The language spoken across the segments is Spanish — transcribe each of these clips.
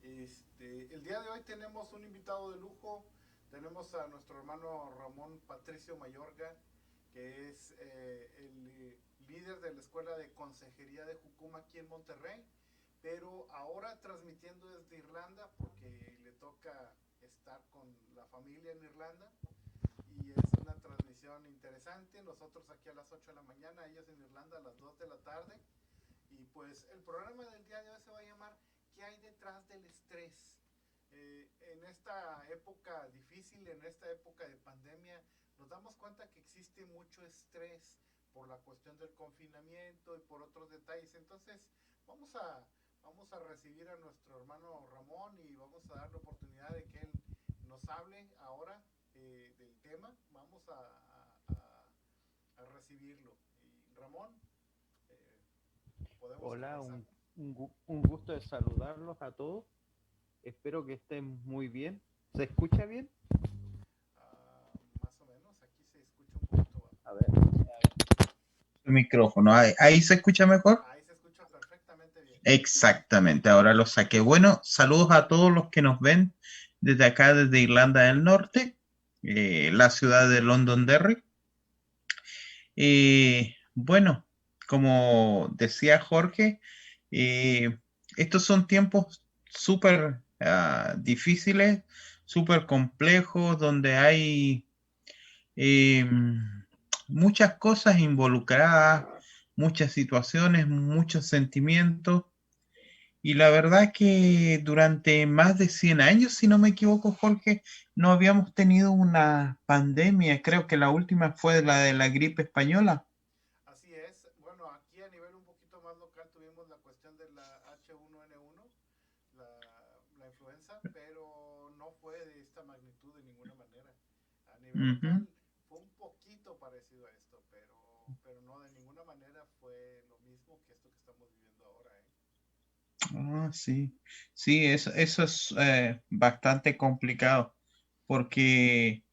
El día de hoy tenemos un invitado de lujo. Tenemos a nuestro hermano Ramón Patricio Mayorga, que es el líder de la Escuela de Consejería de Jucuma aquí en Monterrey, pero ahora transmitiendo desde Irlanda porque le toca estar con la familia en Irlanda y es una transmisión interesante. Nosotros aquí a las 8 de la mañana, ellos en Irlanda a las 2 de la tarde. Y pues el programa del día de hoy se va a llamar ¿qué hay detrás del estrés? En esta época difícil, en esta época de pandemia, nos damos cuenta que existe mucho estrés por la cuestión del confinamiento y por otros detalles. Entonces, vamos a, vamos a recibir a nuestro hermano Ramón y vamos a dar la oportunidad de que él nos hable ahora del tema. Vamos a recibirlo. Y Ramón, eh, podemos Hola, empezar. un gusto de saludarlos a todos. Espero que estén muy bien. ¿Se escucha bien? Más o menos, aquí se escucha un poquito bajo. A ver. El micrófono. Ahí se escucha mejor. Ahí se escucha perfectamente bien. Exactamente, ahora lo saqué. Bueno, saludos a todos los que nos ven desde acá, desde Irlanda del Norte, la ciudad de Londonderry. Bueno, como decía Jorge, eh, estos son tiempos súper difíciles, súper complejos, donde hay eh, muchas cosas involucradas, muchas situaciones, muchos sentimientos. Y la verdad que durante más de 100 años, si no me equivoco, Jorge, no habíamos tenido una pandemia. Creo que la última fue la de la gripe española. Así es. Bueno, aquí a nivel un poquito más local tuvimos la cuestión de la H1N1, la, la influenza, pero no fue de esta magnitud de ninguna manera. A nivel Ujú. local fue un poquito parecido a esto, pero no de ninguna manera fue lo mismo que esto que estamos viviendo ahora, ¿eh? Ah, sí. Sí, eso es bastante complicado, porque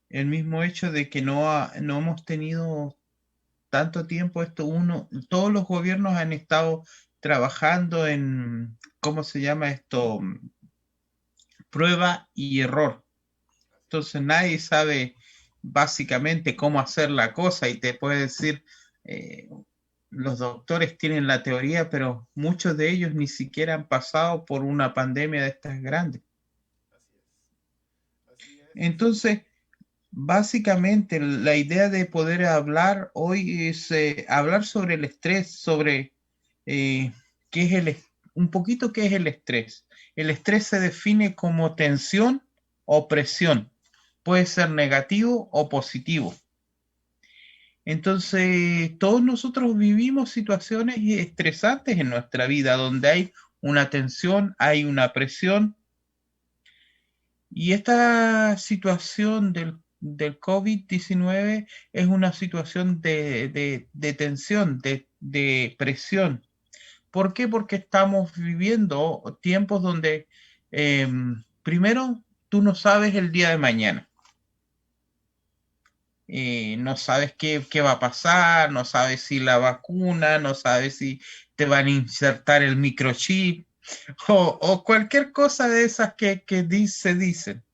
el mismo hecho de que no hemos tenido tanto tiempo esto, todos los gobiernos han estado trabajando en, ¿cómo se llama esto? Prueba y error. Así es. Entonces nadie sabe básicamente cómo hacer la cosa y te puede decir, eh, los doctores tienen la teoría, pero muchos de ellos ni siquiera han pasado por una pandemia de estas grandes. Así es. Así es. Entonces, básicamente la idea de poder hablar hoy es hablar sobre el estrés, sobre eh, qué es un poquito qué es el estrés. El estrés se define como tensión o presión. Puede ser negativo o positivo. Entonces, todos nosotros vivimos situaciones estresantes en nuestra vida, donde hay una tensión, hay una presión, y esta situación del COVID-19 es una situación de tensión, de presión. ¿Por qué? Porque estamos viviendo tiempos donde, eh, primero, tú no sabes el día de mañana. No sabes qué va a pasar, no sabes si la vacuna, no sabes si te van a insertar el microchip o cualquier cosa de esas que se dicen.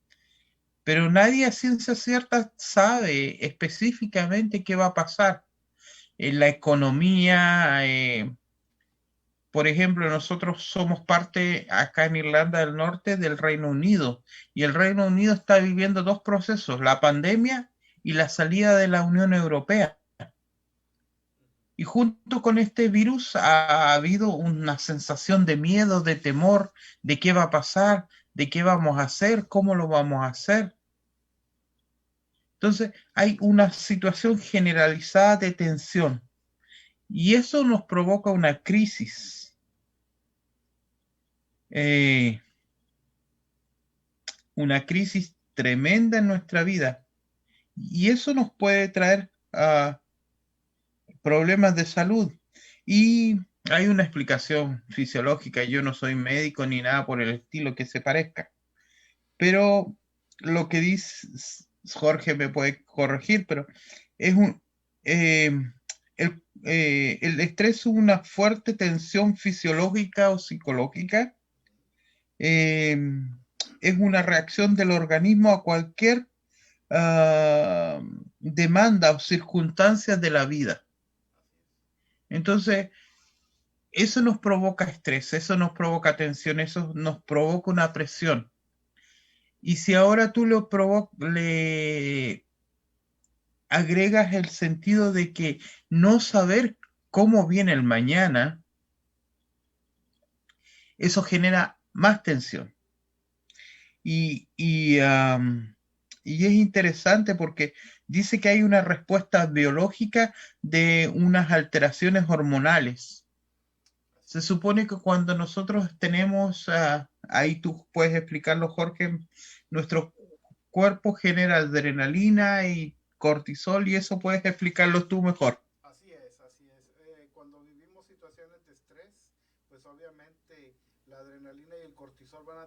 Pero nadie a ciencia cierta sabe específicamente qué va a pasar en la economía. Por ejemplo, nosotros somos parte acá en Irlanda del Norte del Reino Unido y el Reino Unido está viviendo dos procesos, la pandemia y la salida de la Unión Europea. Y junto con este virus ha habido una sensación de miedo, de temor, de qué va a pasar, de qué vamos a hacer, cómo lo vamos a hacer. Entonces hay una situación generalizada de tensión y eso nos provoca eh, una crisis tremenda en nuestra vida y eso nos puede traer problemas de salud. Y hay una explicación fisiológica, yo no soy médico ni nada por el estilo que se parezca, pero lo que dice Jorge me puede corregir, pero es eh, el estrés es una fuerte tensión fisiológica o psicológica eh, es una reacción del organismo a cualquier demanda o circunstancias de la vida. Entonces, eso nos provoca estrés, eso nos provoca tensión, eso nos provoca una presión. Y si ahora tú le agregas el sentido de que no saber cómo viene el mañana, eso genera más tensión. Y es interesante porque dice que hay una respuesta biológica de unas alteraciones hormonales. Se supone que cuando nosotros tenemos, ahí tú puedes explicarlo, Jorge, nuestro cuerpo genera adrenalina y cortisol, y eso puedes explicarlo tú mejor. Así es, así es. Cuando vivimos situaciones de estrés, pues obviamente la adrenalina y el cortisol van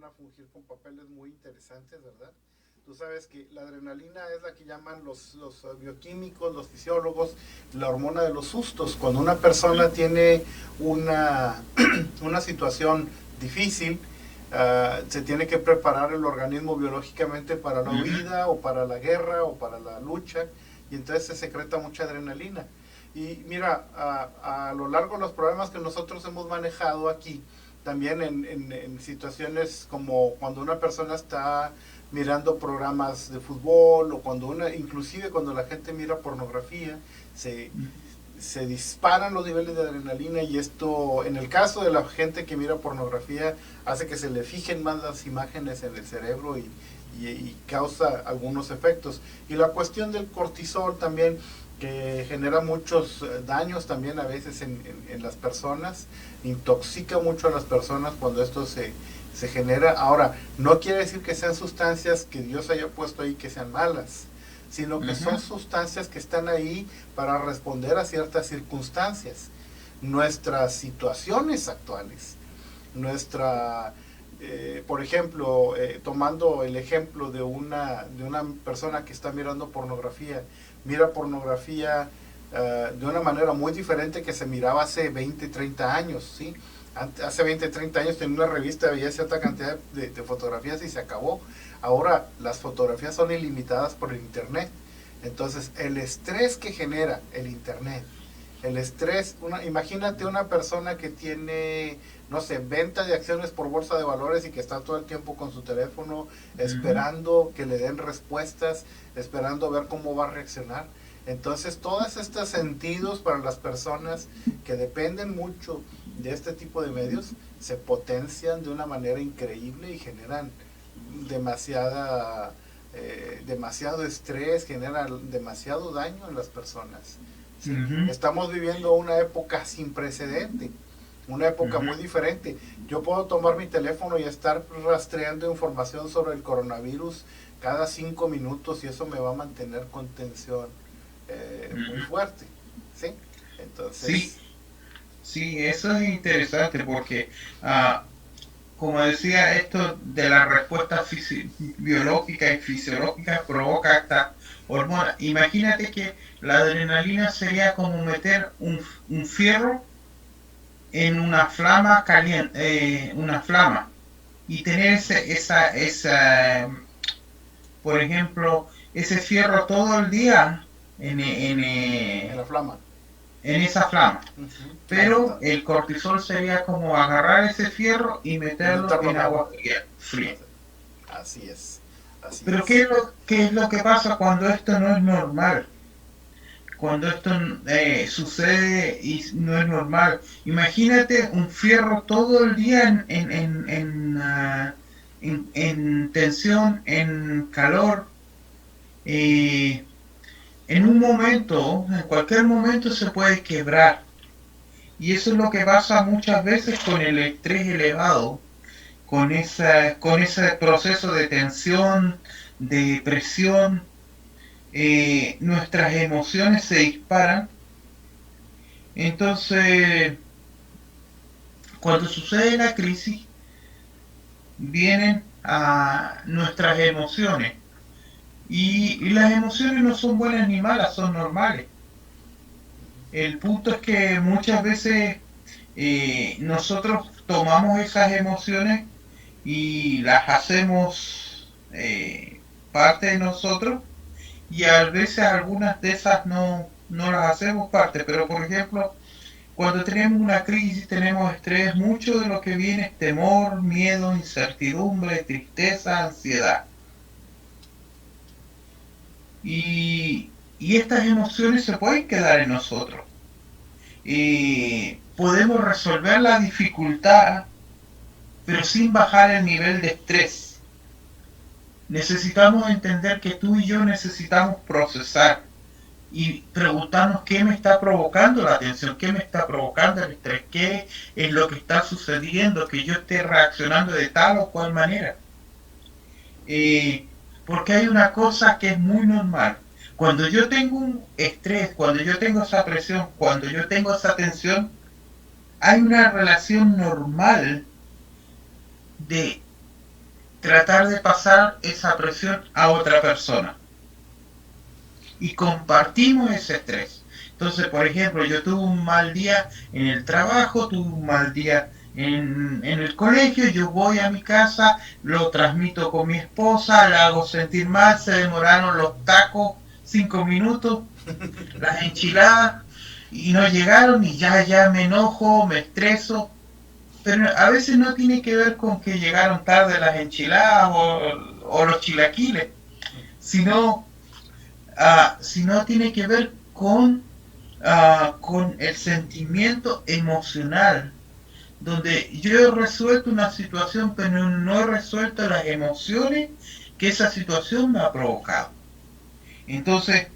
a fungir con papeles muy interesantes, ¿verdad? Tú sabes que la adrenalina es la que llaman los bioquímicos, los fisiólogos, la hormona de los sustos. Cuando una persona tiene una situación difícil, se tiene que preparar el organismo biológicamente para la huida o para la guerra o para la lucha, y entonces se secreta mucha adrenalina. Y mira, a lo largo de los problemas que nosotros hemos manejado aquí, también en situaciones como cuando una persona está mirando programas de fútbol, o inclusive cuando la gente mira pornografía, se disparan los niveles de adrenalina, y esto, en el caso de la gente que mira pornografía, hace que se le fijen más las imágenes en el cerebro y causa algunos efectos. Y la cuestión del cortisol también, que genera muchos daños también a veces en las personas, intoxica mucho a las personas cuando esto se genera. Ahora, no quiere decir que sean sustancias que Dios haya puesto ahí que sean malas, sino que son sustancias que están ahí para responder a ciertas circunstancias, nuestras situaciones actuales, por ejemplo, tomando el ejemplo de una persona que está mirando pornografía, mira pornografía de una manera muy diferente que se miraba hace 20, 30 años, ¿sí? Hace 20, 30 años tenía una revista, veía cierta cantidad de fotografías y se acabó. Ahora las fotografías son ilimitadas por el internet. Entonces el estrés que genera el internet, el estrés, imagínate una persona que tiene, no sé, venta de acciones por bolsa de valores y que está todo el tiempo con su teléfono esperando que le den respuestas, esperando ver cómo va a reaccionar. Entonces todos estos sentidos para las personas que dependen mucho de este tipo de medios se potencian de una manera increíble y generan demasiado estrés, generan demasiado daño en las personas. ¿Sí? Estamos viviendo una época sin precedente, una época muy diferente. Yo puedo tomar mi teléfono y estar rastreando información sobre el coronavirus cada 5 minutos, y eso me va a mantener con tensión muy fuerte. ¿Sí? Entonces... Sí, eso es interesante porque, como decía, esto de la respuesta biológica y fisiológica provoca esta hormona. Imagínate que la adrenalina sería como meter un fierro en una flama caliente, una flama, y tener por ejemplo, ese fierro todo el día en la flama. En esa flama. Pero el cortisol sería como agarrar ese fierro y meterlo en agua fría. Así es. Pero ¿qué es lo que pasa cuando esto no es normal? Cuando esto sucede y no es normal. Imagínate un fierro todo el día en tensión, en calor. En un momento, en cualquier momento se puede quebrar. Y eso es lo que pasa muchas veces con el estrés elevado, con ese proceso de tensión, de presión. Nuestras emociones se disparan. Entonces, cuando sucede la crisis, vienen a nuestras emociones. Y las emociones no son buenas ni malas, son normales. El punto es que muchas veces nosotros tomamos esas emociones y las hacemos parte de nosotros, y a veces algunas de esas no las hacemos parte, pero por ejemplo, cuando tenemos una crisis, tenemos estrés, mucho de lo que viene es temor, miedo, incertidumbre, tristeza, ansiedad. Y estas emociones se pueden quedar en nosotros. Y podemos resolver la dificultad, pero sin bajar el nivel de estrés. Necesitamos entender que tú y yo necesitamos procesar y preguntarnos qué me está provocando la tensión, qué me está provocando el estrés, qué es lo que está sucediendo, que yo esté reaccionando de tal o cual manera. Porque hay una cosa que es muy normal. Cuando yo tengo un estrés, cuando yo tengo esa presión, cuando yo tengo esa tensión, hay una relación normal de tratar de pasar esa presión a otra persona. Y compartimos ese estrés. Entonces, por ejemplo, yo tuve un mal día en el trabajo, tuve un mal día en el colegio, yo voy a mi casa, lo transmito con mi esposa, la hago sentir mal, se demoraron los tacos 5 minutos, las enchiladas, y no llegaron y ya me enojo, me estreso. Pero a veces no tiene que ver con que llegaron tarde las enchiladas o los chilaquiles, sino tiene que ver con el sentimiento emocional, donde yo he resuelto una situación, pero no he resuelto las emociones que esa situación me ha provocado. Entonces,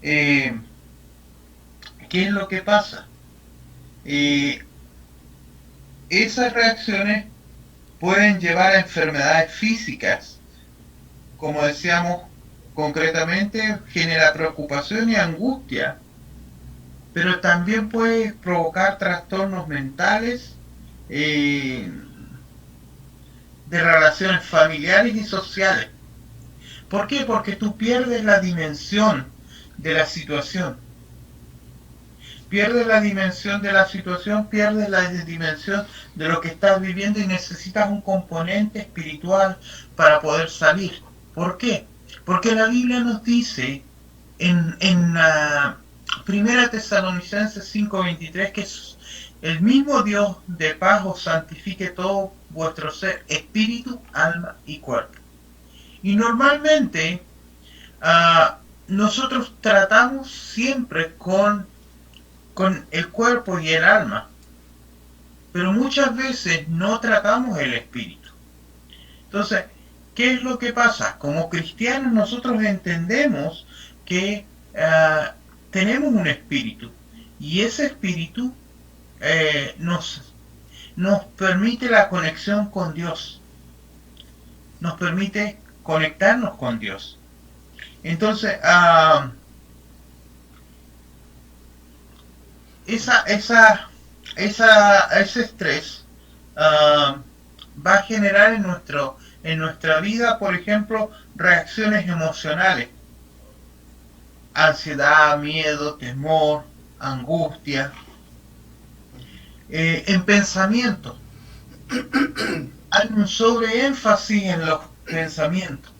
¿qué es lo que pasa? Esas reacciones pueden llevar a enfermedades físicas, como decíamos. Concretamente genera preocupación y angustia, pero también puede provocar trastornos mentales, de relaciones familiares y sociales. ¿Por qué? Porque tú pierdes la dimensión de la situación. Pierdes la dimensión de la situación, pierdes la dimensión de lo que estás viviendo y necesitas un componente espiritual para poder salir. ¿Por qué? Porque la Biblia nos dice en la Primera Tesalonicenses 5:23 que el mismo Dios de paz os santifique todo vuestro ser, espíritu, alma y cuerpo. Y normalmente nosotros tratamos siempre con el cuerpo y el alma, pero muchas veces no tratamos el espíritu. Entonces, ¿qué es lo que pasa? Como cristianos nosotros entendemos que tenemos un espíritu, y ese espíritu nos permite la conexión con Dios, nos permite conectarnos con Dios. Entonces, ese estrés va a generar en nuestra vida, por ejemplo, reacciones emocionales: ansiedad, miedo, temor, angustia. En pensamiento hay un sobreénfasis en los pensamientos.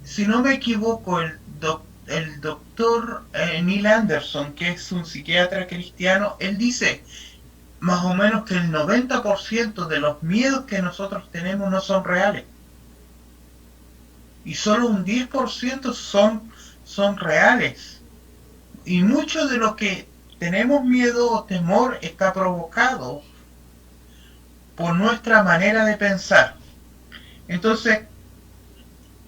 Si no me equivoco, el doctor Neil Anderson, que es un psiquiatra cristiano, él dice más o menos que el 90% de los miedos que nosotros tenemos no son reales, y solo un 10% son reales. Y mucho de lo que tenemos miedo o temor está provocado por nuestra manera de pensar. Entonces,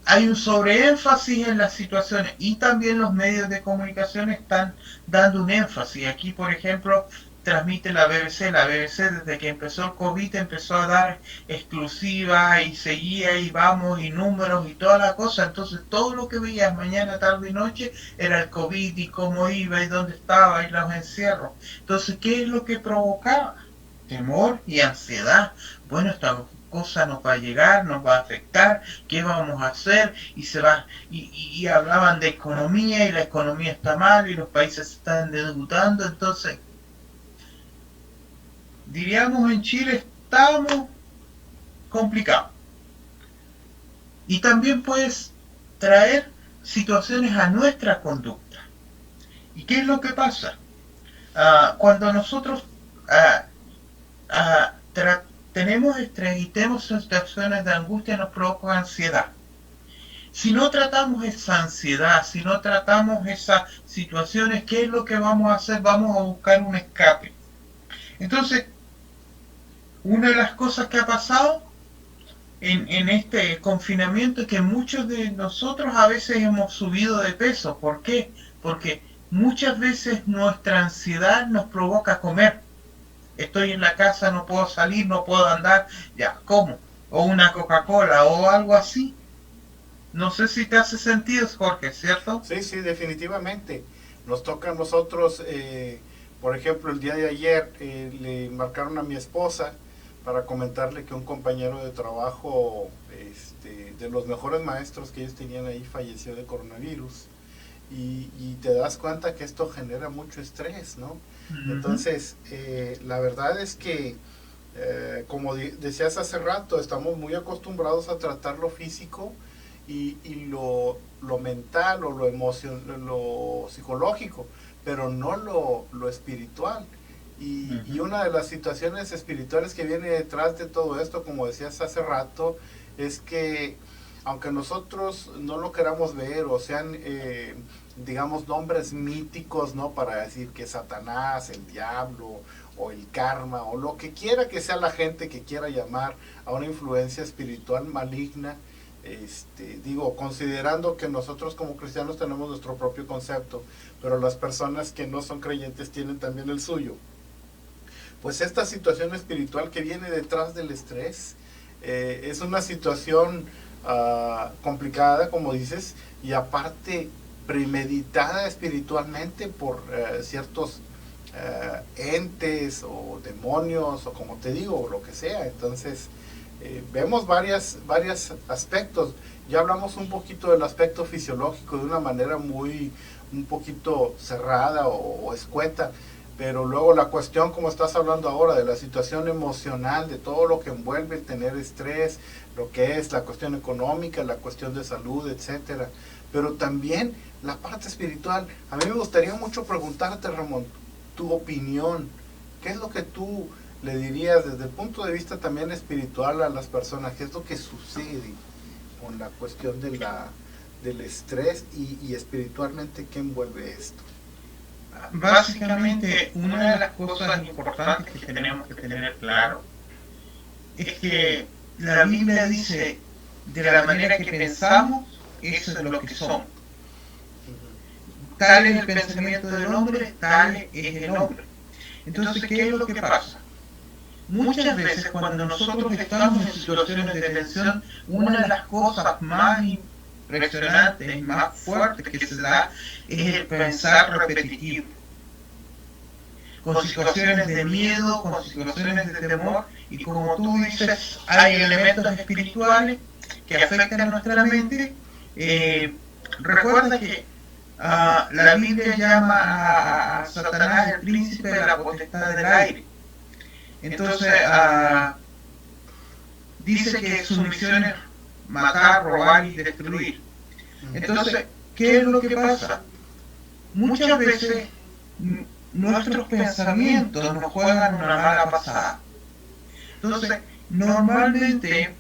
hay un sobreénfasis en las situaciones, y también los medios de comunicación están dando un énfasis. Aquí, por ejemplo, transmite la BBC. La BBC, desde que empezó el COVID, empezó a dar exclusivas y seguía y vamos y números y toda la cosa. Entonces todo lo que veías mañana, tarde y noche era el COVID y cómo iba y dónde estaba y los encierros. Entonces, ¿qué es lo que provocaba? Temor y ansiedad. Bueno, esta cosa nos va a llegar, nos va a afectar, ¿qué vamos a hacer? Y hablaban de economía, y la economía está mal y los países se están endeudando. Entonces, diríamos en Chile, estamos complicados. Y también puedes traer situaciones a nuestra conducta. ¿Y qué es lo que pasa? Cuando nosotros tenemos estrés y tenemos situaciones de angustia, nos provoca ansiedad. Si no tratamos esa ansiedad, si no tratamos esas situaciones, ¿qué es lo que vamos a hacer? Vamos a buscar un escape. Entonces, una de las cosas que ha pasado en este confinamiento es que muchos de nosotros a veces hemos subido de peso. ¿Por qué? Porque muchas veces nuestra ansiedad nos provoca comer. Estoy en la casa, no puedo salir, no puedo andar, ya, ¿cómo? O una Coca-Cola o algo así. No sé si te hace sentido, Jorge, ¿cierto? Sí, sí, definitivamente. Nos toca a nosotros, por ejemplo, el día de ayer le marcaron a mi esposa para comentarle que un compañero de trabajo, de los mejores maestros que ellos tenían ahí, falleció de coronavirus. Y te das cuenta que esto genera mucho estrés, ¿no? Entonces, la verdad es que, como decías hace rato, estamos muy acostumbrados a tratar lo físico y lo mental o lo emocional, lo psicológico, pero no lo espiritual. Y una de las situaciones espirituales que viene detrás de todo esto, como decías hace rato, es que aunque nosotros no lo queramos ver o sean, digamos, nombres míticos, ¿no? Para decir que Satanás, el diablo o el karma o lo que quiera que sea la gente que quiera llamar a una influencia espiritual maligna, digo, considerando que nosotros como cristianos tenemos nuestro propio concepto, pero las personas que no son creyentes tienen también el suyo. Pues esta situación espiritual que viene detrás del estrés es una situación complicada, como dices, y aparte premeditada espiritualmente por ciertos entes o demonios o como te digo, o lo que sea. Entonces vemos varios aspectos. Ya hablamos un poquito del aspecto fisiológico de una manera un poquito cerrada o escueta, pero luego la cuestión, como estás hablando ahora, de la situación emocional, de todo lo que envuelve el tener estrés, lo que es la cuestión económica, la cuestión de salud, etcétera, pero también la parte espiritual. A mí me gustaría mucho preguntarte, Ramón, tu opinión. ¿Qué es lo que tú le dirías desde el punto de vista también espiritual a las personas? ¿Qué es lo que sucede con la cuestión del estrés y espiritualmente qué envuelve esto? Básicamente, una de las cosas importantes que tenemos que tener claro es que la Biblia dice, de la manera que pensamos, eso es lo que somos. Tal es el pensamiento del hombre, tal es el hombre. Entonces, ¿qué es lo que pasa? Muchas veces cuando nosotros estamos en situaciones de tensión, una de las cosas más impresionantes, más fuertes que se da es el pensar repetitivo. Con situaciones de miedo, con situaciones de temor, y como tú dices, hay elementos espirituales que afectan a nuestra mente. Recuerda que la Biblia llama a Satanás el príncipe de la potestad del aire. Entonces, dice que su misión es matar, robar y destruir. Entonces, ¿qué es lo que pasa? Muchas veces nuestros pensamientos nos juegan una mala pasada. Entonces, normalmente,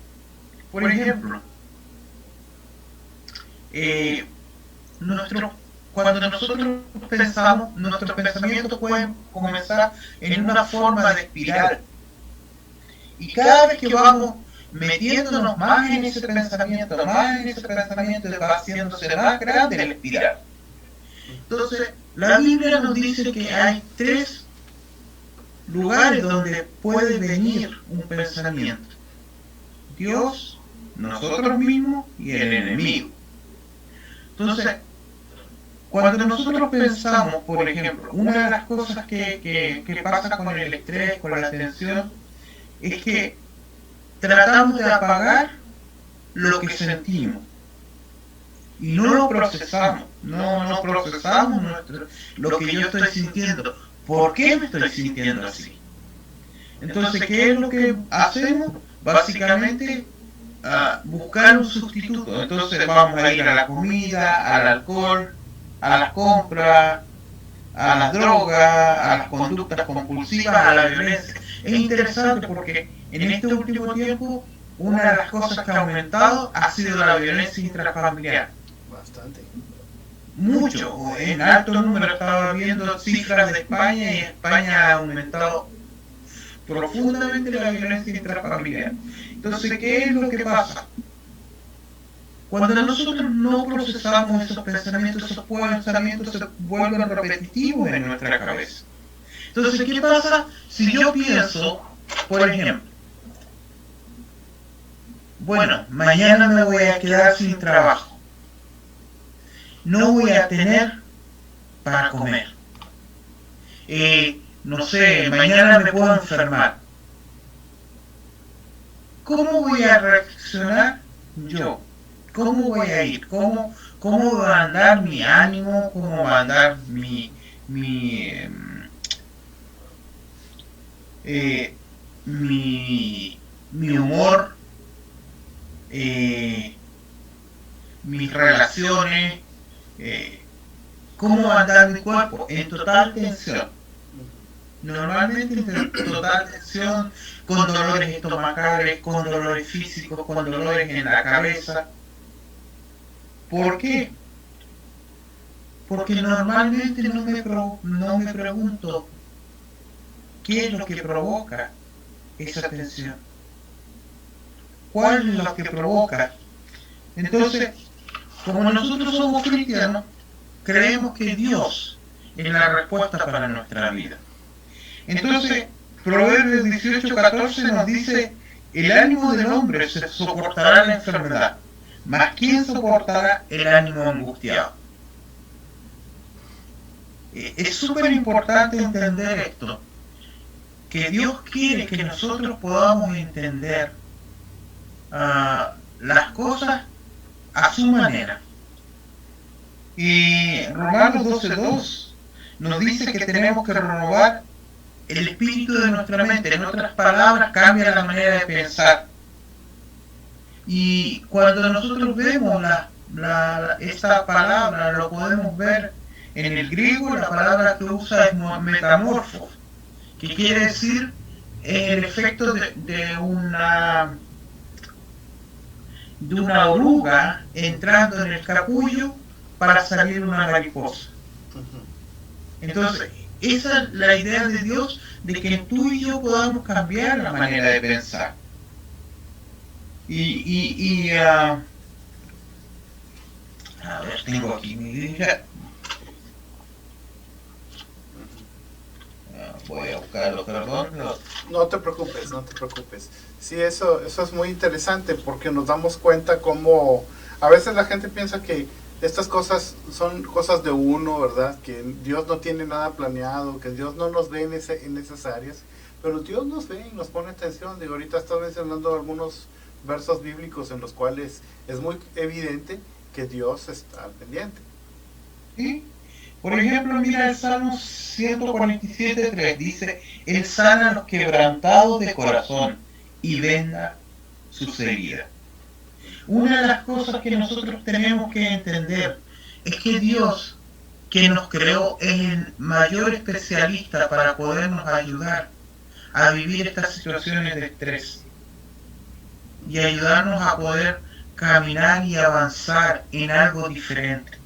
por ejemplo, cuando nosotros pensamos, nuestros pensamientos pueden comenzar en una forma de espiral. Y cada vez que vamos metiéndonos más en ese pensamiento, va haciéndose más grande la espiral. Entonces, la Biblia nos dice que hay 3 lugares donde puede venir un pensamiento: Dios, nosotros mismos y el enemigo. Entonces, cuando nosotros pensamos, por ejemplo, una de las cosas que pasa con el estrés, con la tensión, es que tratamos de apagar lo que sentimos y no lo procesamos, no procesamos lo que yo estoy sintiendo. ¿Por qué me estoy sintiendo así? Entonces, ¿qué es lo que hacemos? Básicamente, buscar un sustituto. Entonces vamos a ir a la comida, al alcohol, a las compras, a las drogas, a las conductas compulsivas, a la violencia. Es interesante porque en este último tiempo una de las cosas que ha aumentado ha sido la violencia intrafamiliar. Bastante. Mucho, en alto número. Estaba viendo cifras de España y España ha aumentado profundamente la violencia intrafamiliar. Entonces, ¿qué es lo que pasa? Cuando nosotros no procesamos esos pensamientos se vuelven repetitivos en nuestra cabeza. Entonces, ¿qué pasa si yo pienso, por ejemplo, bueno, mañana me voy a quedar sin trabajo, no voy a tener para comer, no sé, mañana me puedo enfermar? ¿Cómo voy a reaccionar yo? ¿Cómo voy a ir? ¿Cómo va a andar mi ánimo? ¿Cómo va a andar mi humor? Mis relaciones. ¿Cómo va a andar mi cuerpo? En total tensión. Normalmente en total tensión, con dolores estomacales, con dolores físicos, con dolores en la cabeza. ¿Por qué? Porque normalmente no me pregunto qué es lo que provoca esa tensión. ¿Cuál es lo que provoca? Entonces, como nosotros somos cristianos, creemos que Dios es la respuesta para nuestra vida. Entonces, Proverbios 18:14 nos dice: el ánimo del hombre se soportará la enfermedad, mas ¿quién soportará el ánimo angustiado? Es súper importante entender esto, que Dios quiere que nosotros podamos entender las cosas a su manera. Y Romanos 12:2 nos dice que tenemos que renovar el espíritu de nuestra mente. En otras palabras, cambia la manera de pensar. Y cuando nosotros vemos esta palabra, lo podemos ver en el griego. La palabra que usa es metamorfos, que quiere decir el efecto de una oruga entrando en el capullo para salir una mariposa. Entonces, esa es la idea de Dios, de que tú y yo podamos cambiar la manera de pensar. A ver, tengo aquí mi Biblia. Voy a buscarlo, perdón. No te preocupes. Sí, eso es muy interesante, porque nos damos cuenta cómo a veces la gente piensa que estas cosas son cosas de uno, ¿verdad? Que Dios no tiene nada planeado, que Dios no nos ve en esas áreas, pero Dios nos ve y nos pone atención. Digo, ahorita estás mencionando algunos versos bíblicos en los cuales es muy evidente que Dios está al pendiente. ¿Sí? Por ejemplo, mira el Salmo 147:3, dice: Él sana a los quebrantados de corazón y venda sus heridas. Una de las cosas que nosotros tenemos que entender es que Dios, que nos creó, es el mayor especialista para podernos ayudar a vivir estas situaciones de estrés y ayudarnos a poder caminar y avanzar en algo diferente.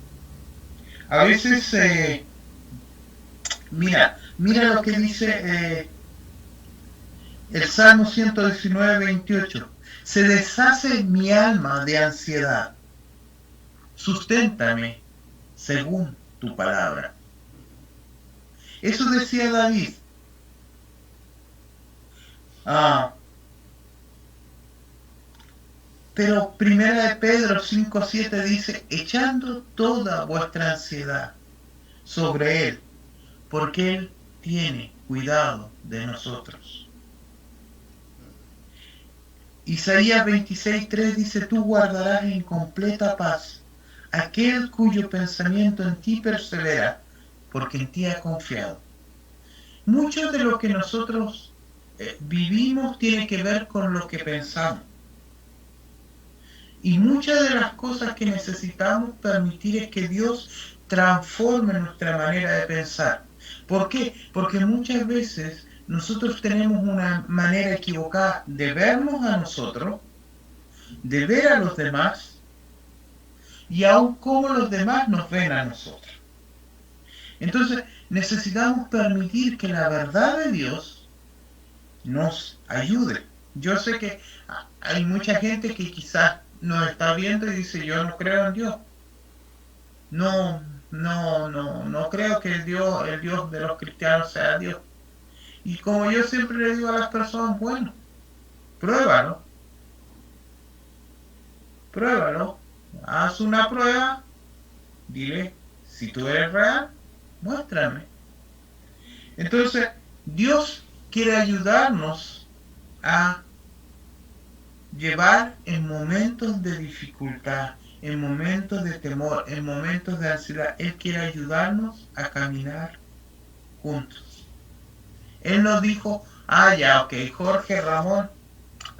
A veces, mira lo que dice el Salmo 119:28. Se deshace mi alma de ansiedad. Susténtame según tu palabra. Eso decía David. Pero Primera de Pedro 5:7 dice: echando toda vuestra ansiedad sobre Él, porque Él tiene cuidado de nosotros. Isaías 26:3 dice: tú guardarás en completa paz aquel cuyo pensamiento en ti persevera, porque en ti ha confiado. Mucho de lo que nosotros vivimos tiene que ver con lo que pensamos. Y muchas de las cosas que necesitamos permitir es que Dios transforme nuestra manera de pensar. ¿Por qué? Porque muchas veces nosotros tenemos una manera equivocada de vernos a nosotros, de ver a los demás, y aún cómo los demás nos ven a nosotros. Entonces necesitamos permitir que la verdad de Dios nos ayude. Yo sé que hay mucha gente que quizás nos está viendo y dice, yo no creo en Dios. No creo que el Dios de los cristianos sea Dios. Y como yo siempre le digo a las personas, bueno, pruébalo. Pruébalo. Haz una prueba. Dile, si tú eres real, muéstrame. Entonces, Dios quiere ayudarnos a llevar en momentos de dificultad, en momentos de temor, en momentos de ansiedad. Él quiere ayudarnos a caminar juntos. Él nos dijo, ya, ok, Jorge, Ramón,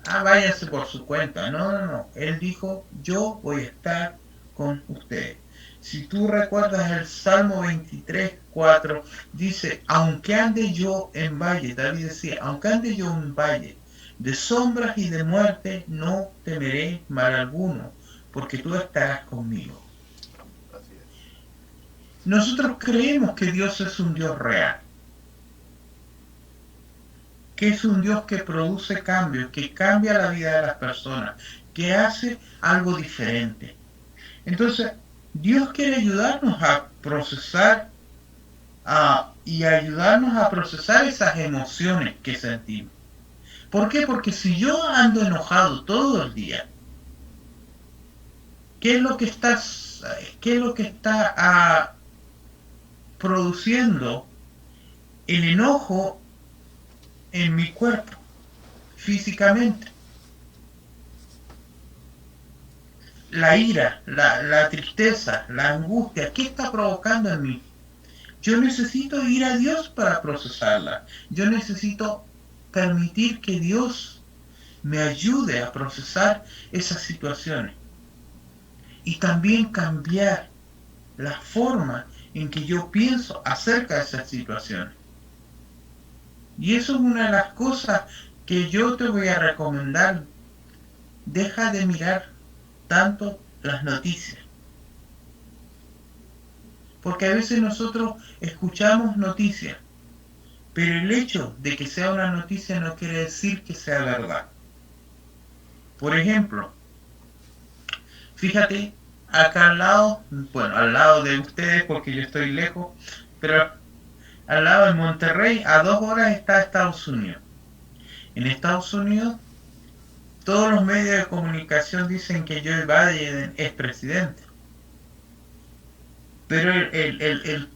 váyanse por su cuenta. No. Él dijo, yo voy a estar con ustedes. Si tú recuerdas el Salmo 23:4, dice, aunque ande yo en valle, David decía, aunque ande yo en valle de sombras y de muerte, no temeré mal alguno, porque tú estarás conmigo. Así es. Nosotros creemos que Dios es un Dios real, que es un Dios que produce cambios, que cambia la vida de las personas, que hace algo diferente. Entonces, Dios quiere ayudarnos a procesar y ayudarnos a procesar esas emociones que sentimos. ¿Por qué? Porque si yo ando enojado todo el día, ¿qué es lo que está produciendo el enojo en mi cuerpo, físicamente? La ira, la tristeza, la angustia, ¿qué está provocando en mí? Yo necesito ir a Dios para procesarla. Yo necesito permitir que Dios me ayude a procesar esas situaciones. Y también cambiar la forma en que yo pienso acerca de esas situaciones. Y eso es una de las cosas que yo te voy a recomendar. Deja de mirar tanto las noticias. Porque a veces nosotros escuchamos noticias, pero el hecho de que sea una noticia no quiere decir que sea verdad. Por ejemplo, fíjate, acá al lado, bueno, al lado de ustedes porque yo estoy lejos, pero al lado de Monterrey, a 2 horas está Estados Unidos. En Estados Unidos, todos los medios de comunicación dicen que Joe Biden es presidente. Pero el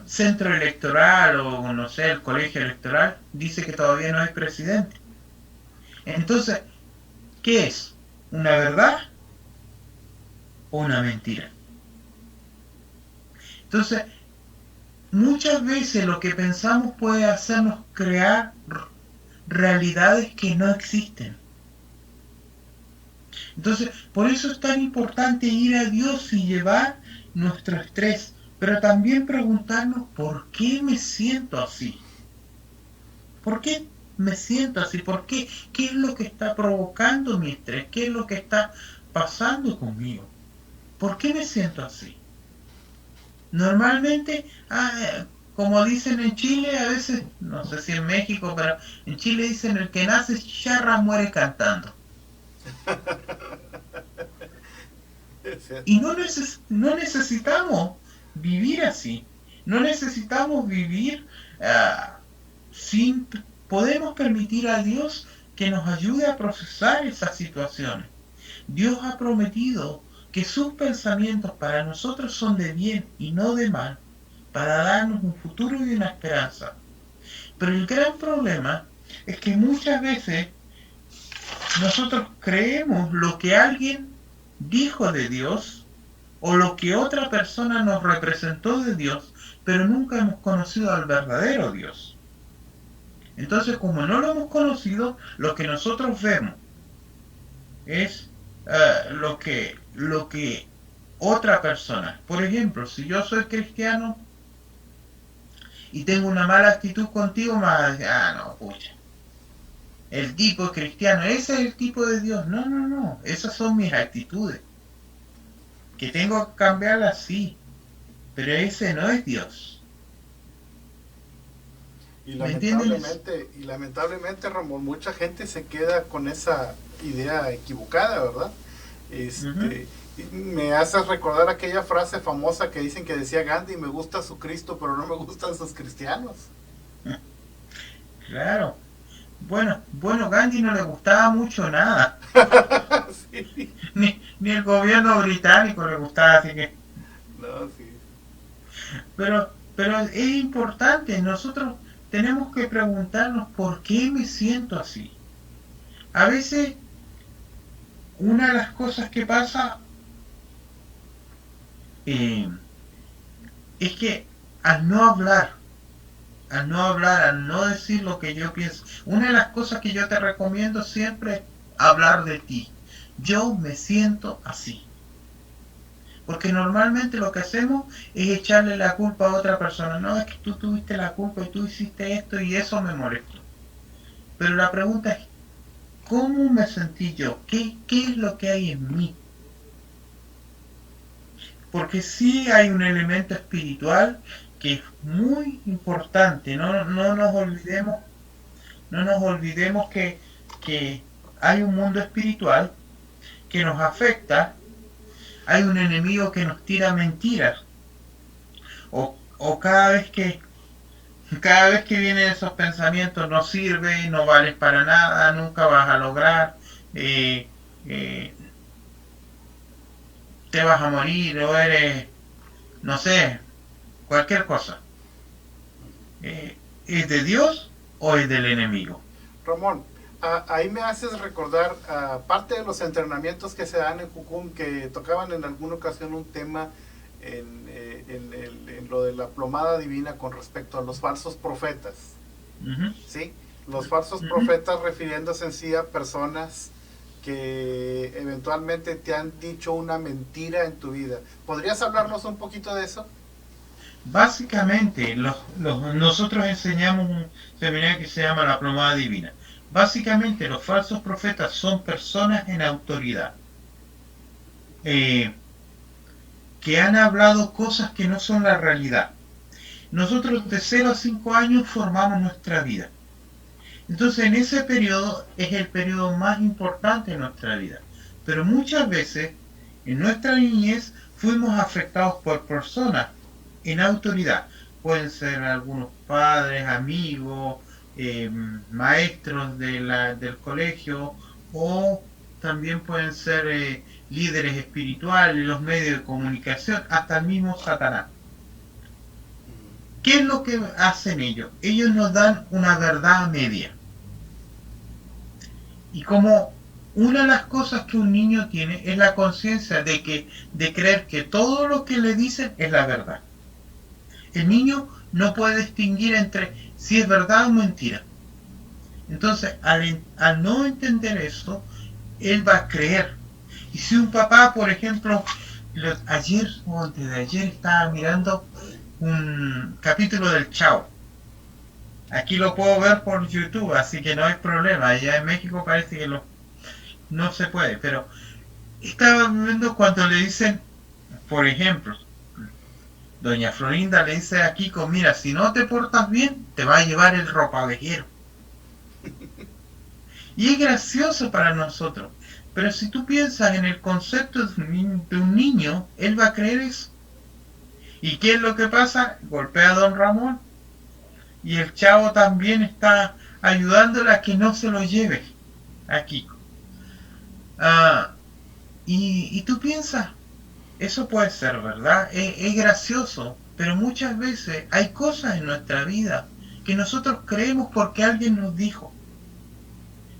centro electoral o no sé, el colegio electoral dice que todavía no hay presidente. Entonces, ¿qué es? ¿Una verdad o una mentira? Entonces, muchas veces lo que pensamos puede hacernos crear realidades que no existen. Entonces, por eso es tan importante ir a Dios y llevar nuestro estrés, pero también preguntarnos ¿por qué me siento así? ¿Por qué me siento así? ¿Por qué? ¿Qué es lo que está provocando mi estrés? ¿Qué es lo que está pasando conmigo? ¿Por qué me siento así? Normalmente, como dicen en Chile, a veces, no sé si en México, pero en Chile dicen el que nace charra muere cantando. Y no necesitamos vivir así. No necesitamos vivir sin... Podemos permitir a Dios que nos ayude a procesar esas situaciones. Dios ha prometido que sus pensamientos para nosotros son de bien y no de mal, para darnos un futuro y una esperanza. Pero el gran problema es que muchas veces nosotros creemos lo que alguien dijo de Dios o lo que otra persona nos representó de Dios, pero nunca hemos conocido al verdadero Dios. Entonces, como no lo hemos conocido, lo que nosotros vemos es lo que otra persona, por ejemplo, si yo soy cristiano y tengo una mala actitud contigo, me vas a decir, ah, no, pucha, el tipo es cristiano, ese es el tipo de Dios. No, no, no, esas son mis actitudes, que tengo que cambiarlas, sí, pero ese no es Dios. ¿Me entiendes? Y lamentablemente, Ramón, mucha gente se queda con esa idea equivocada, ¿verdad? Ujú. Me hace recordar aquella frase famosa que dicen que decía Gandhi: me gusta su Cristo, pero no me gustan sus cristianos. Claro. Bueno, Gandhi no le gustaba mucho nada. Sí. Ni el gobierno británico le gustaba, así que... No, sí. Pero es importante, nosotros tenemos que preguntarnos por qué me siento así. A veces, una de las cosas que pasa eh, es que al no hablar, al no decir lo que yo pienso, una de las cosas que yo te recomiendo siempre es hablar de ti. Yo me siento así. Porque normalmente lo que hacemos es echarle la culpa a otra persona. No, es que tú tuviste la culpa y tú hiciste esto y eso me molestó. Pero la pregunta es, ¿cómo me sentí yo? ¿Qué es lo que hay en mí? Porque sí hay un elemento espiritual que es muy importante. No nos olvidemos que hay un mundo espiritual que nos afecta. Hay un enemigo que nos tira mentiras. O cada vez que vienen esos pensamientos, no sirve, no vales para nada, nunca vas a lograr, eh, eh, te vas a morir o eres, no sé, cualquier cosa. ¿Es de Dios o es del enemigo? Ramón, ahí me haces recordar parte de los entrenamientos que se dan en Jucum, que tocaban en alguna ocasión un tema en lo de la plomada divina con respecto a los falsos profetas. Ujú, ¿Sí? Los falsos ujú. profetas refiriéndose en sí a personas que eventualmente te han dicho una mentira en tu vida. ¿Podrías hablarnos un poquito de eso? Básicamente, nosotros enseñamos un seminario que se llama la plomada divina. Básicamente, los falsos profetas son personas en autoridad. Eh, que han hablado cosas que no son la realidad. Nosotros de 0 a 5 años formamos nuestra vida. Entonces en ese periodo es el periodo más importante de nuestra vida. Pero muchas veces en nuestra niñez fuimos afectados por personas en autoridad. Pueden ser algunos padres, amigos, maestros del colegio o también pueden ser líderes espirituales, los medios de comunicación, hasta el mismo Satanás. ¿Qué es lo que hacen ellos? Ellos nos dan una verdad media. Y como una de las cosas que un niño tiene es la conciencia de creer que todo lo que le dicen es la verdad. El niño no puede distinguir entre si es verdad o mentira. Entonces, al no entender eso, él va a creer. Y si un papá, por ejemplo, ayer o antes de ayer estaba mirando un capítulo del Chavo. Aquí lo puedo ver por YouTube, así que no hay problema. Allá en México parece que no se puede, pero estaba viendo cuando le dicen, por ejemplo, doña Florinda le dice a Kiko, mira, si no te portas bien, te va a llevar el ropavejero. Y es gracioso para nosotros. Pero si tú piensas en el concepto de un niño, él va a creer eso. ¿Y qué es lo que pasa? Golpea a don Ramón. Y el chavo también está ayudándole a que no se lo lleve a Kiko. Ah, y tú piensas, eso puede ser, ¿verdad? Es gracioso, pero muchas veces hay cosas en nuestra vida que nosotros creemos porque alguien nos dijo.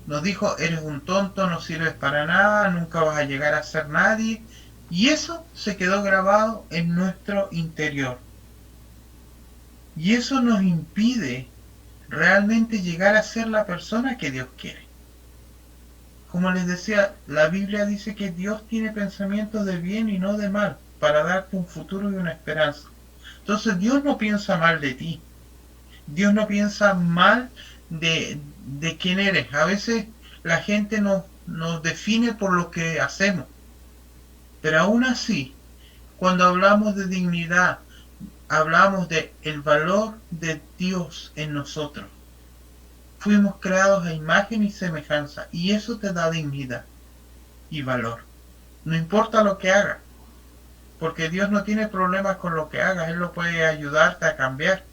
Nos dijo, eres un tonto, no sirves para nada, nunca vas a llegar a ser nadie. Y eso se quedó grabado en nuestro interior. Y eso nos impide realmente llegar a ser la persona que Dios quiere. Como les decía, la Biblia dice que Dios tiene pensamientos de bien y no de mal, para darte un futuro y una esperanza. Entonces Dios no piensa mal de ti. Dios no piensa mal de quién eres. A veces la gente nos define por lo que hacemos. Pero aún así, cuando hablamos de dignidad, hablamos de el valor de Dios en nosotros. Fuimos creados a imagen y semejanza, y eso te da dignidad y valor. No importa lo que hagas, porque Dios no tiene problemas con lo que hagas, Él lo puede ayudarte a cambiar.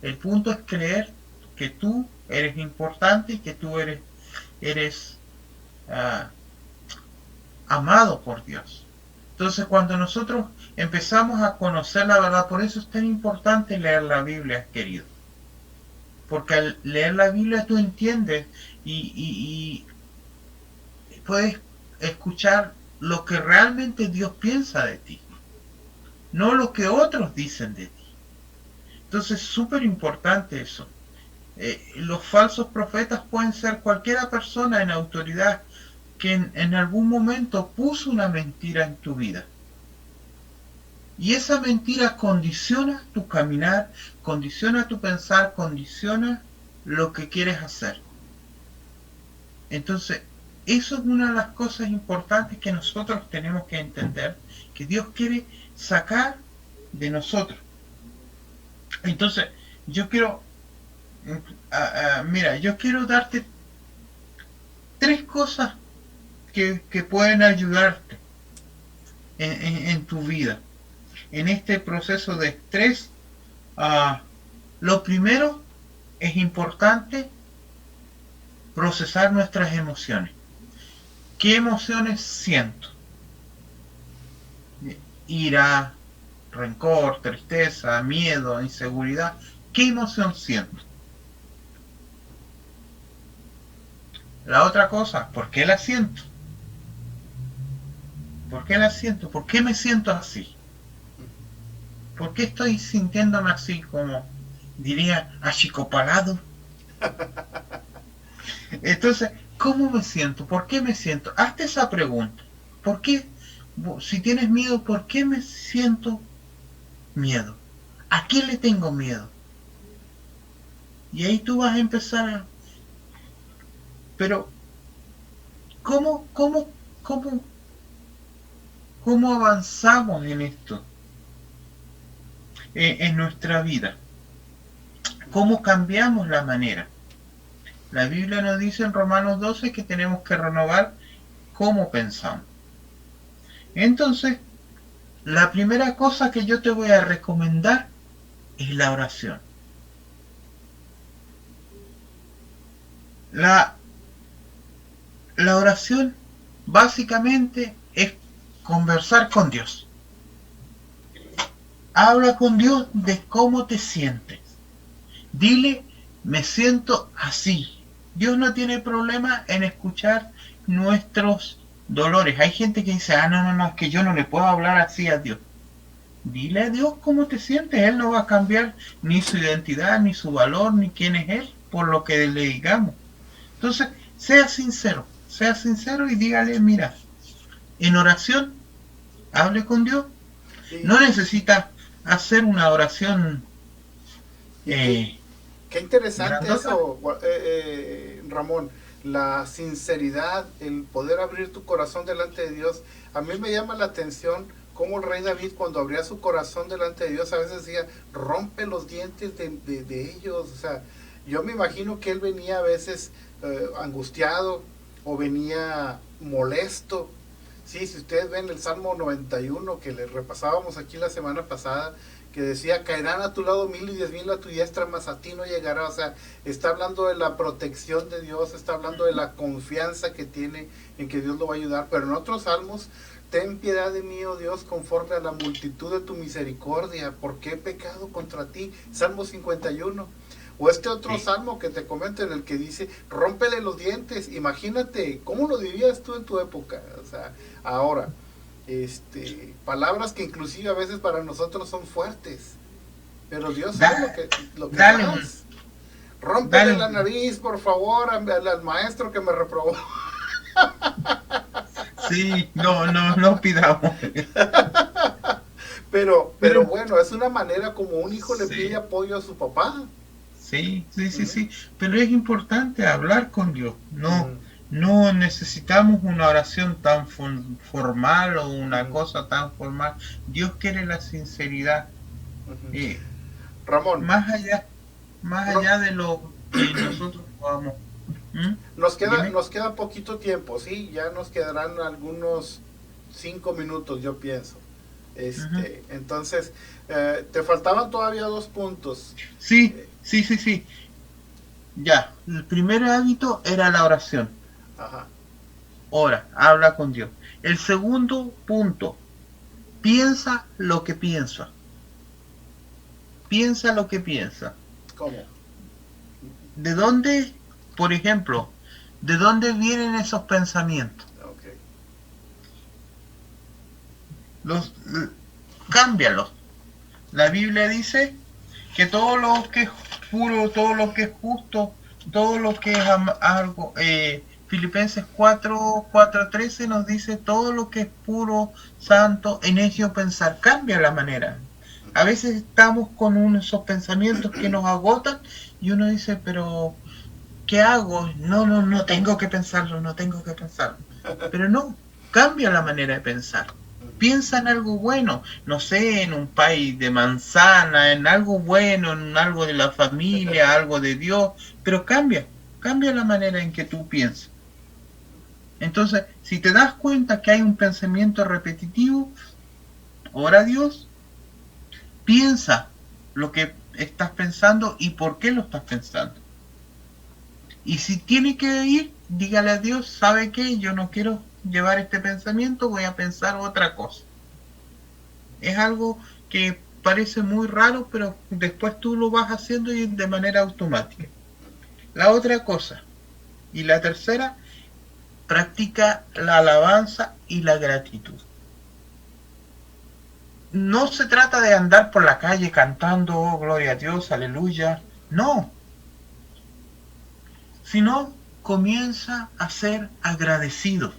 El punto es creer que tú eres importante y que tú eres uh, amado por Dios. Entonces, cuando nosotros empezamos a conocer la verdad, por eso es tan importante leer la Biblia, querido. Porque al leer la Biblia tú entiendes y puedes escuchar lo que realmente Dios piensa de ti, no lo que otros dicen de ti. Entonces es súper importante eso. Los falsos profetas pueden ser cualquier persona en autoridad que en algún momento puso una mentira en tu vida. Y esa mentira condiciona tu caminar, condiciona tu pensar, condiciona lo que quieres hacer. Entonces, eso es una de las cosas importantes que nosotros tenemos que entender, que Dios quiere sacar de nosotros. Entonces, yo quiero, yo quiero darte 3 cosas que pueden ayudarte en tu vida, en este proceso de estrés. Lo primero, es importante procesar nuestras emociones. ¿Qué emociones siento? Ira, rencor, tristeza, miedo, inseguridad. ¿Qué emoción siento? La otra cosa, ¿por qué la siento? ¿Por qué la siento? ¿Por qué me siento así? ¿Por qué estoy sintiéndome así, como diría, achicopalado? Entonces, ¿cómo me siento? ¿Por qué me siento? Hazte esa pregunta. ¿Por qué? Si tienes miedo, ¿por qué me siento miedo? ¿A qué le tengo miedo? Y ahí tú vas a empezar a... Pero, ¿cómo avanzamos en esto? En nuestra vida. ¿Cómo cambiamos la manera? La Biblia nos dice en Romanos 12 que tenemos que renovar cómo pensamos. Entonces, la primera cosa que yo te voy a recomendar es la oración. La oración básicamente es conversar con Dios. Habla con Dios de cómo te sientes. Dile, me siento así. Dios no tiene problema en escuchar nuestros dolores. Hay gente que dice, no, es que yo no le puedo hablar así a Dios. Dile a Dios cómo te sientes. Él no va a cambiar ni su identidad, ni su valor, ni quién es Él, por lo que le digamos. Entonces, sea sincero y dígale, mira, en oración, hable con Dios. No necesita hacer una oración qué interesante grandota. eso, Ramón, la sinceridad, el poder abrir tu corazón delante de Dios. A mí me llama la atención cómo el rey David, cuando abría su corazón delante de Dios, a veces decía, rompe los dientes de ellos. O sea, yo me imagino que él venía a veces angustiado o venía molesto. Sí, si ustedes ven el Salmo 91 que le repasábamos aquí la semana pasada, que decía, caerán a tu lado 1000 y 10,000 a tu diestra, mas a ti no llegará. O sea, está hablando de la protección de Dios, está hablando de la confianza que tiene en que Dios lo va a ayudar. Pero en otros salmos, ten piedad de mí, oh Dios, conforme a la multitud de tu misericordia, porque he pecado contra ti. Salmo 51. O este otro salmo que te comento en el que dice, rómpele los dientes. Imagínate, ¿cómo lo dirías tú en tu época? O sea, ahora, palabras que inclusive a veces para nosotros son fuertes, pero Dios sabe lo que Dale más. Rómpele la nariz, por favor, al maestro que me reprobó. Sí, no pidamos. Pero bueno, es una manera como un hijo le pide apoyo a su papá. Sí. Pero es importante hablar con Dios. No necesitamos una oración tan formal o una cosa tan formal. Dios quiere la sinceridad. Ramón. Más allá de lo que nosotros podamos. Nos queda poquito tiempo, ¿sí? Ya nos quedarán algunos 5 minutos, yo pienso. Entonces, te faltaban todavía 2 puntos. Sí. Ya, el primer hábito era la oración. Ajá. Ora, habla con Dios. El segundo punto, piensa lo que piensa. Piensa lo que piensa. ¿Cómo? ¿De dónde, por ejemplo, de dónde vienen esos pensamientos? Cámbialos. La Biblia dice que todo lo que es puro, todo lo que es justo, todo lo que es algo, Filipenses 4:13 nos dice todo lo que es puro, santo, en ello pensar. Cambia la manera. A veces estamos con esos pensamientos que nos agotan y uno dice, pero ¿qué hago? No tengo que pensarlo. Pero no, cambia la manera de pensar. Piensa en algo bueno, no sé, en un país de manzana, en algo bueno, en algo de la familia, algo de Dios, pero cambia la manera en que tú piensas. Entonces, si te das cuenta que hay un pensamiento repetitivo, ora a Dios, piensa lo que estás pensando y por qué lo estás pensando. Y si tiene que ir, dígale a Dios, ¿sabe qué? Yo no quiero llevar este pensamiento, voy a pensar otra cosa. Es algo que parece muy raro, pero después tú lo vas haciendo y de manera automática. La otra cosa, y la tercera, practica la alabanza y la gratitud. No se trata de andar por la calle cantando, oh, gloria a Dios, aleluya, no. Sino comienza a ser agradecido.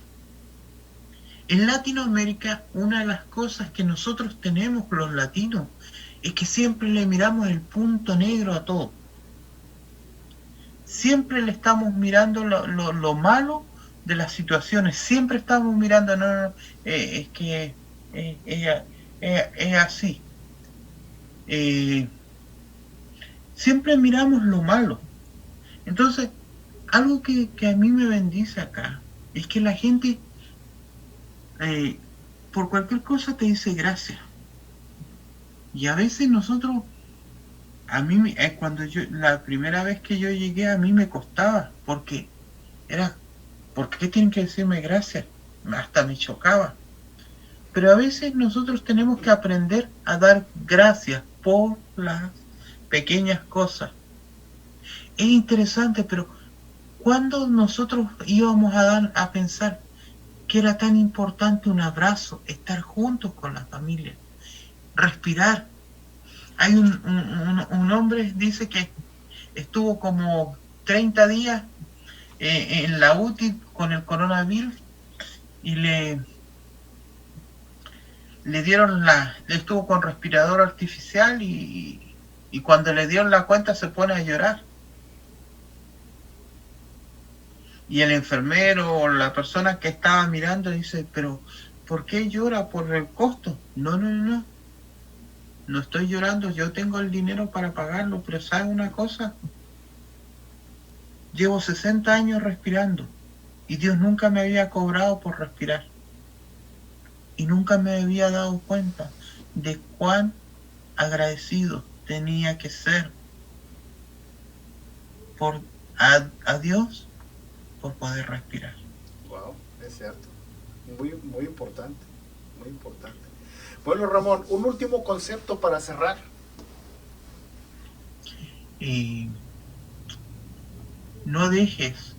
En Latinoamérica, una de las cosas que nosotros tenemos los latinos es que siempre le miramos el punto negro a todo. Siempre le estamos mirando lo malo de las situaciones. Siempre estamos mirando, es que es así. Siempre miramos lo malo. Entonces, algo que a mí me bendice acá es que la gente por cualquier cosa te dice gracias. Y a veces nosotros, cuando la primera vez que yo llegué, a mí me costaba, porque ¿por qué tienen que decirme gracias? Hasta me chocaba. Pero a veces nosotros tenemos que aprender a dar gracias por las pequeñas cosas. Es interesante, pero ¿cuándo nosotros íbamos a pensar que era tan importante un abrazo, estar juntos con la familia, respirar? Hay un hombre, dice que estuvo como 30 días en la UTI con el coronavirus y le estuvo con respirador artificial y cuando le dieron la cuenta se pone a llorar. Y el enfermero o la persona que estaba mirando dice, pero ¿por qué llora? ¿Por el costo? No estoy llorando, yo tengo el dinero para pagarlo, pero ¿sabe una cosa? Llevo 60 años respirando y Dios nunca me había cobrado por respirar. Y nunca me había dado cuenta de cuán agradecido tenía que ser a Dios por poder respirar. Wow, es cierto. Muy importante, muy importante. Bueno, Ramón, un último concepto para cerrar. No dejes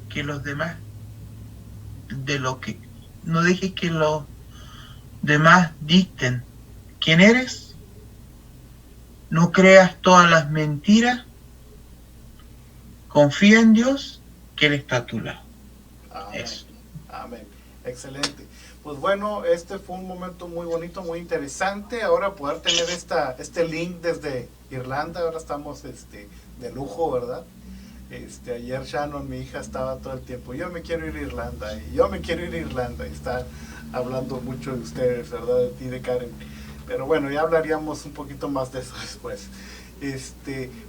que los demás, no dejes que los demás dicten quién eres. No creas todas las mentiras Confía en Dios, que Él está a tu lado. Amén. Eso. Amén. Excelente. Pues bueno, este fue un momento muy bonito, muy interesante. Ahora poder tener este link desde Irlanda, ahora estamos de lujo, ¿verdad? Ayer Shannon, mi hija, estaba todo el tiempo, yo me quiero ir a Irlanda, y yo me quiero ir a Irlanda, y está hablando mucho de ustedes, ¿verdad? De ti, de Karen. Pero bueno, ya hablaríamos un poquito más de eso después.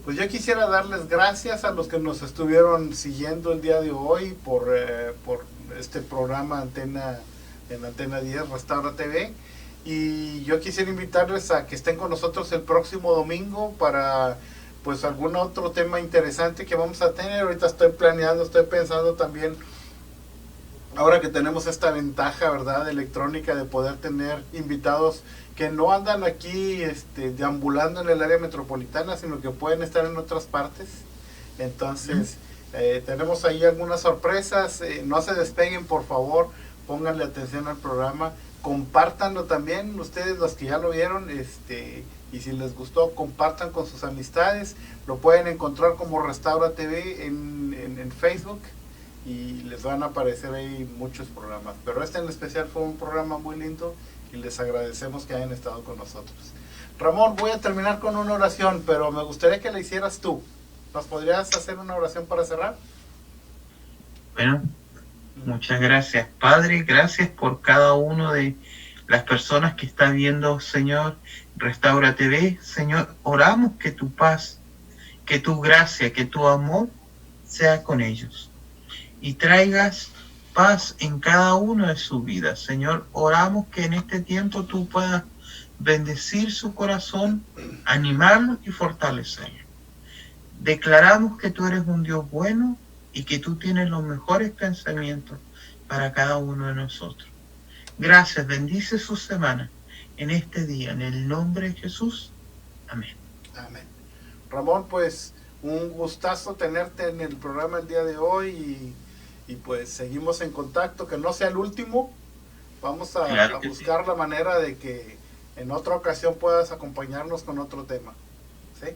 Pues yo quisiera darles gracias a los que nos estuvieron siguiendo el día de hoy por este programa en Antena 10, Restaura TV. Y yo quisiera invitarles a que estén con nosotros el próximo domingo para pues algún otro tema interesante que vamos a tener. Ahorita estoy pensando también, ahora que tenemos esta ventaja, ¿verdad?, electrónica, de poder tener invitados que no andan aquí deambulando en el área metropolitana, sino que pueden estar en otras partes. Entonces, tenemos ahí algunas sorpresas. No se despeguen, por favor, pónganle atención al programa, compártanlo también, ustedes los que ya lo vieron, y si les gustó, compartan con sus amistades. Lo pueden encontrar como Restaura TV en Facebook, y les van a aparecer ahí muchos programas, pero en especial fue un programa muy lindo y les agradecemos que hayan estado con nosotros. Ramón, voy a terminar con una oración, pero me gustaría que la hicieras tú. ¿Nos podrías hacer una oración para cerrar? Bueno, muchas gracias, Padre. Gracias por cada uno de las personas que está viendo, Señor, Restaura TV. Señor, oramos que tu paz, que tu gracia, que tu amor sea con ellos y traigas paz en cada uno de sus vidas. Señor, oramos que en este tiempo tú puedas bendecir su corazón, animarlo y fortalecerlo. Declaramos que tú eres un Dios bueno y que tú tienes los mejores pensamientos para cada uno de nosotros. Gracias, bendice su semana en este día, en el nombre de Jesús. Amén. Amén. Ramón, pues un gustazo tenerte en el programa el día de hoy, y pues seguimos en contacto, que no sea el último. Vamos a buscar la manera de que en otra ocasión puedas acompañarnos con otro tema. ¿Sí?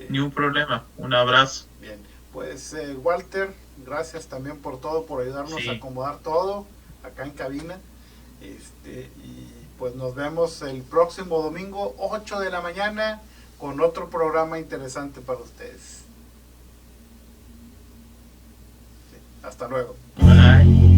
Ni un problema. Un abrazo. Bien, pues Walter, gracias también por todo, por ayudarnos a acomodar todo acá en cabina. Y pues nos vemos el próximo domingo, 8 de la mañana, con otro programa interesante para ustedes. Sí, hasta luego. Bye.